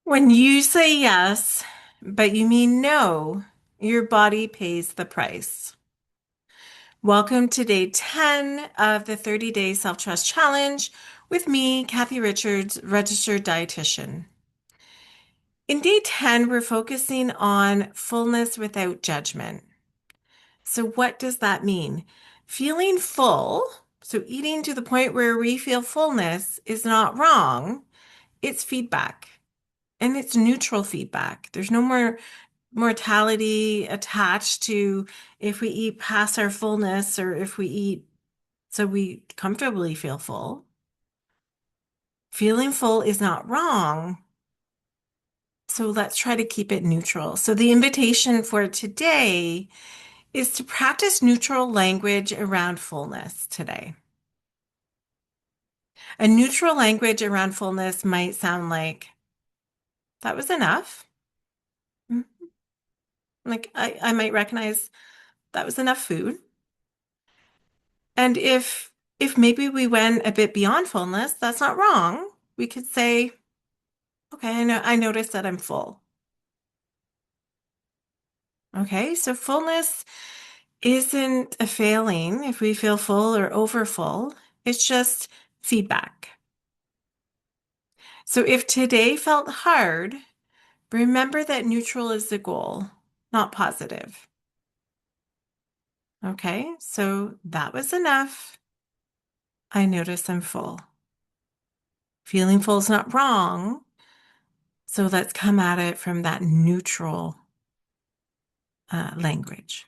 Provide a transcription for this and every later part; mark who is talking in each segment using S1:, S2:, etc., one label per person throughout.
S1: When you say yes, but you mean no, your body pays the price. Welcome to day 10 of the 30-day self-trust challenge with me, Kathy Richards, registered dietitian. In day 10, we're focusing on fullness without judgment. So what does that mean? Feeling full, so eating to the point where we feel fullness is not wrong. It's feedback. And it's neutral feedback. There's no more mortality attached to if we eat past our fullness or if we eat so we comfortably feel full. Feeling full is not wrong. So let's try to keep it neutral. So the invitation for today is to practice neutral language around fullness today. A neutral language around fullness might sound like, that was enough. Mhm. Like I might recognize that was enough food. And if maybe we went a bit beyond fullness, that's not wrong. We could say, okay, I noticed that I'm full. Okay, so fullness isn't a failing if we feel full or over full. It's just feedback. So if today felt hard, remember that neutral is the goal, not positive. Okay, so that was enough. I notice I'm full. Feeling full is not wrong. So let's come at it from that neutral language.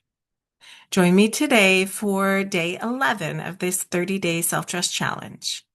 S1: Join me today for day 11 of this 30-day self-trust challenge.